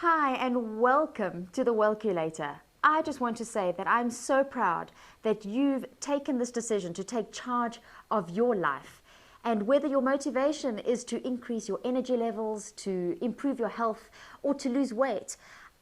Hi and welcome to the Wellculator. I just want to say that I'm so proud that you've taken this decision to take charge of your life. And whether your motivation is to increase your energy levels, to improve your health, or to lose weight,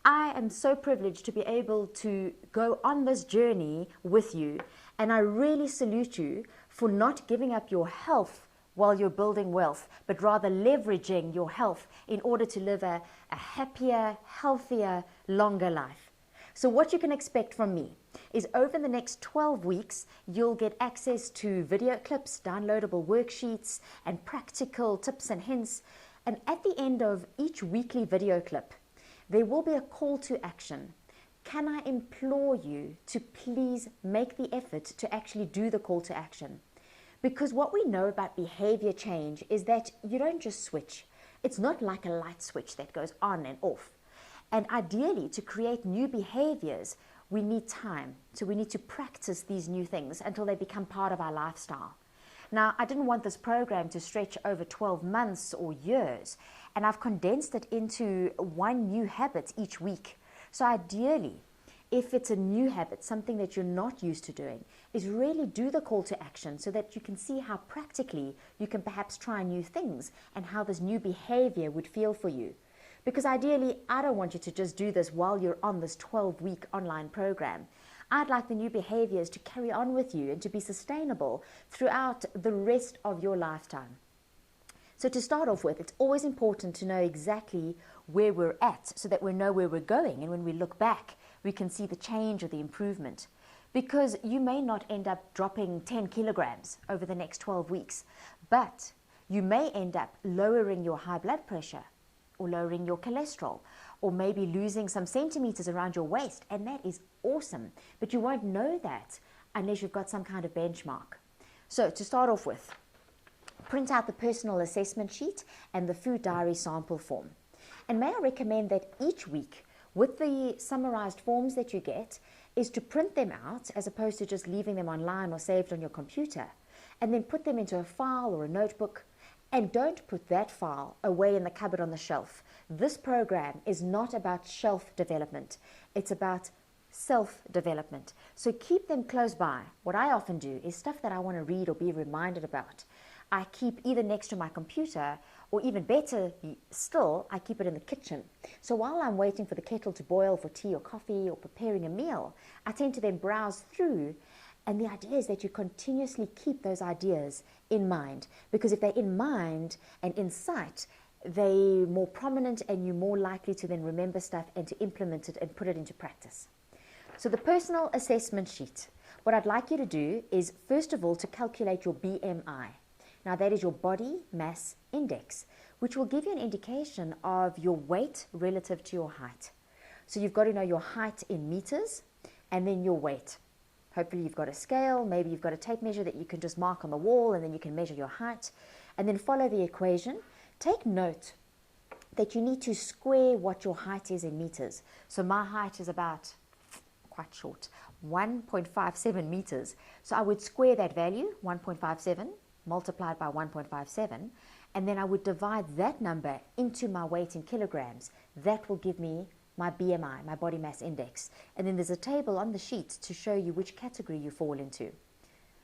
I am so privileged to be able to go on this journey with you. And I really salute you for not giving up your health while you're building wealth, but rather leveraging your health in order to live a happier, healthier, longer life. So what you can expect from me is over the next 12 weeks, you'll get access to video clips, downloadable worksheets, and practical tips and hints. And at the end of each weekly video clip, there will be a call to action. Can I implore you to please make the effort to actually do the call to action? Because what we know about behavior change is that you don't just switch. It's not like a light switch that goes on and off. And ideally, to create new behaviors, we need time. So we need to practice these new things until they become part of our lifestyle. Now, I didn't want this program to stretch over 12 months or years, and I've condensed it into one new habit each week. So ideally, if it's a new habit, something that you're not used to doing, is really do the call to action so that you can see how practically you can perhaps try new things and how this new behavior would feel for you. Because ideally, I don't want you to just do this while you're on this 12-week online program. I'd like the new behaviors to carry on with you and to be sustainable throughout the rest of your lifetime. So to start off with, it's always important to know exactly where we're at so that we know where we're going, and when we look back, we can see the change or the improvement. Because you may not end up dropping 10 kilograms over the next 12 weeks, but you may end up lowering your high blood pressure or lowering your cholesterol, or maybe losing some centimeters around your waist, and that is awesome. But you won't know that unless you've got some kind of benchmark. So to start off with, print out the personal assessment sheet and the food diary sample form. And may I recommend that each week, with the summarized forms that you get, is to print them out as opposed to just leaving them online or saved on your computer, and then put them into a file or a notebook. And don't put that file away in the cupboard on the shelf. This program is not about shelf development. It's about self-development. So keep them close by. What I often do is stuff that I want to read or be reminded about, I keep either next to my computer, or even better still, I keep it in the kitchen. So while I'm waiting for the kettle to boil for tea or coffee or preparing a meal, I tend to then browse through. And the idea is that you continuously keep those ideas in mind, because if they're in mind and in sight, they're more prominent and you're more likely to then remember stuff and to implement it and put it into practice. So the personal assessment sheet, what I'd like you to do is, first of all, to calculate your BMI. Now that is your body mass index, which will give you an indication of your weight relative to your height. So you've got to know your height in meters and then your weight. Hopefully you've got a scale, maybe you've got a tape measure that you can just mark on the wall, and then you can measure your height, and then follow the equation. Take note that you need to square what your height is in meters. So my height is about, quite short, 1.57 meters. So I would square that value, 1.57, multiplied by 1.57, and then I would divide that number into my weight in kilograms. That will give me my BMI, my body mass index. And then there's a table on the sheet to show you which category you fall into.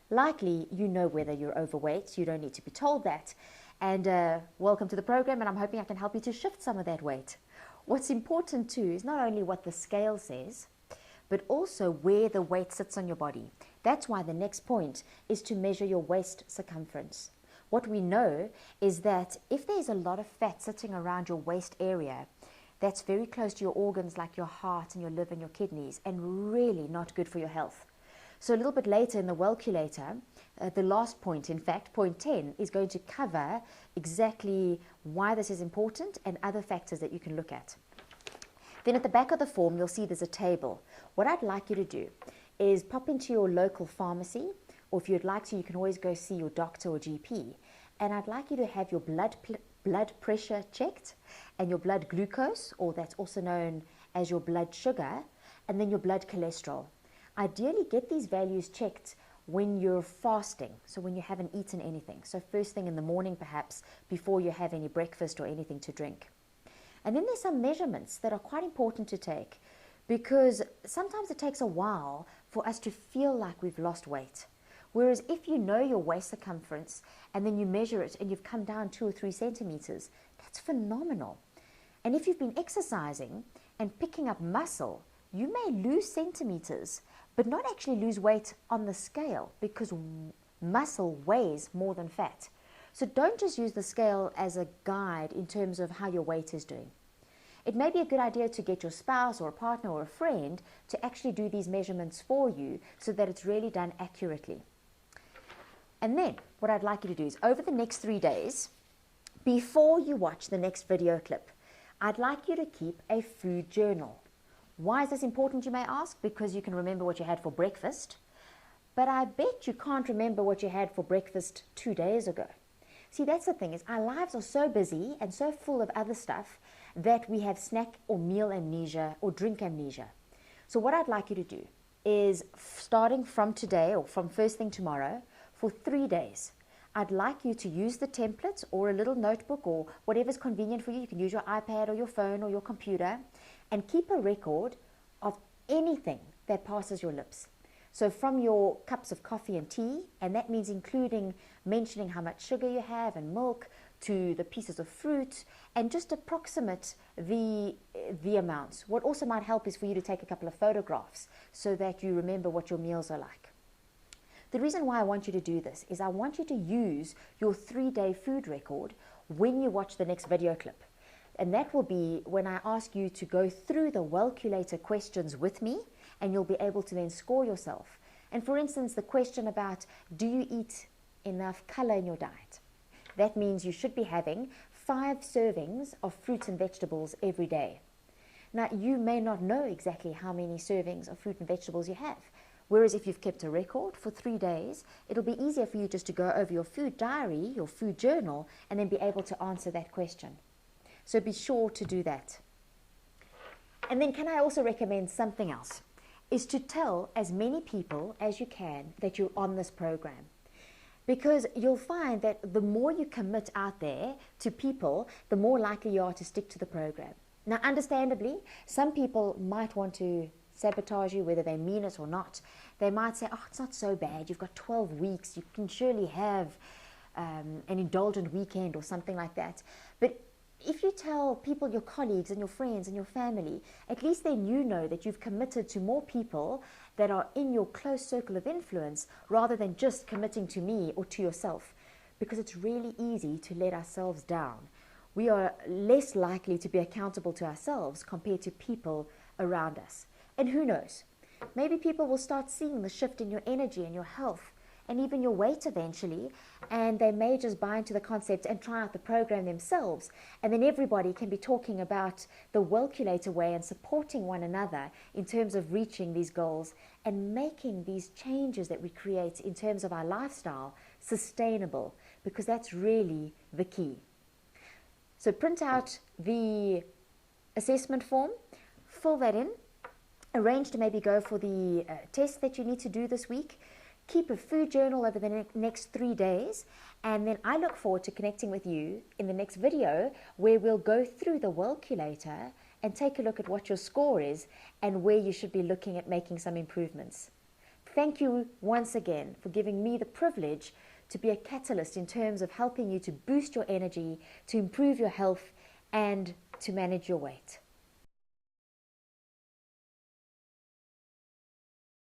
Likely, you know whether you're overweight. You don't need to be told that. And welcome to the program, and I'm hoping I can help you to shift some of that weight. What's important too is not only what the scale says, but also where the weight sits on your body. That's why the next point is to measure your waist circumference. What we know is that if there's a lot of fat sitting around your waist area, that's very close to your organs like your heart and your liver and your kidneys, and really not good for your health. So a little bit later in the Wellculator, the last point, in fact, point 10, is going to cover exactly why this is important and other factors that you can look at. Then at the back of the form, you'll see there's a table. What I'd like you to do is pop into your local pharmacy, or if you'd like to, you can always go see your doctor or GP. And I'd like you to have your blood pressure checked, and your blood glucose, or that's also known as your blood sugar, and then your blood cholesterol. Ideally, get these values checked when you're fasting, so when you haven't eaten anything. So first thing in the morning, perhaps, before you have any breakfast or anything to drink. And then there's some measurements that are quite important to take, because sometimes it takes a while for us to feel like we've lost weight. Whereas if you know your waist circumference and then you measure it and you've come down 2 or 3 centimeters, that's phenomenal. And if you've been exercising and picking up muscle, you may lose centimeters, but not actually lose weight on the scale, because muscle weighs more than fat. So don't just use the scale as a guide in terms of how your weight is doing. It may be a good idea to get your spouse or a partner or a friend to actually do these measurements for you so that it's really done accurately. And then what I'd like you to do is, over the next 3 days, before you watch the next video clip, I'd like you to keep a food journal. Why is this important, you may ask? Because you can remember what you had for breakfast. But I bet you can't remember what you had for breakfast 2 days ago. See, that's the thing, is our lives are so busy and so full of other stuff that we have snack or meal amnesia or drink amnesia. So what I'd like you to do is, starting from today or from first thing tomorrow, for 3 days, I'd like you to use the templates or a little notebook or whatever's convenient for you. You can use your iPad or your phone or your computer, and keep a record of anything that passes your lips. So from your cups of coffee and tea, and that means including mentioning how much sugar you have and milk, to the pieces of fruit, and just approximate the amounts. What also might help is for you to take a couple of photographs so that you remember what your meals are like. The reason why I want you to do this is I want you to use your 3-day food record when you watch the next video clip. And that will be when I ask you to go through the Wellculator questions with me, and you'll be able to then score yourself. And for instance, the question about, do you eat enough color in your diet? That means you should be having 5 servings of fruits and vegetables every day. Now, you may not know exactly how many servings of fruit and vegetables you have. Whereas if you've kept a record for 3 days, it'll be easier for you just to go over your food diary, your food journal, and then be able to answer that question. So be sure to do that. And then can I also recommend something else? Is to tell as many people as you can that you're on this program. Because you'll find that the more you commit out there to people, the more likely you are to stick to the program. Now, understandably, some people might want to sabotage you, whether they mean it or not. They might say, oh, it's not so bad, you've got 12 weeks, you can surely have an indulgent weekend or something like that. But if you tell people, your colleagues and your friends and your family, at least then you know that you've committed to more people that are in your close circle of influence, rather than just committing to me or to yourself. Because it's really easy to let ourselves down. We are less likely to be accountable to ourselves compared to people around us. And who knows, maybe people will start seeing the shift in your energy and your health and even your weight eventually, and they may just buy into the concept and try out the program themselves, and then everybody can be talking about the Wellculator way and supporting one another in terms of reaching these goals and making these changes that we create in terms of our lifestyle sustainable, because that's really the key. So print out the assessment form, fill that in, arrange to maybe go for the test that you need to do this week. Keep a food journal over the next 3 days, and then I look forward to connecting with you in the next video, where we'll go through the Wellculator and take a look at what your score is and where you should be looking at making some improvements. Thank you once again for giving me the privilege to be a catalyst in terms of helping you to boost your energy, to improve your health, and to manage your weight.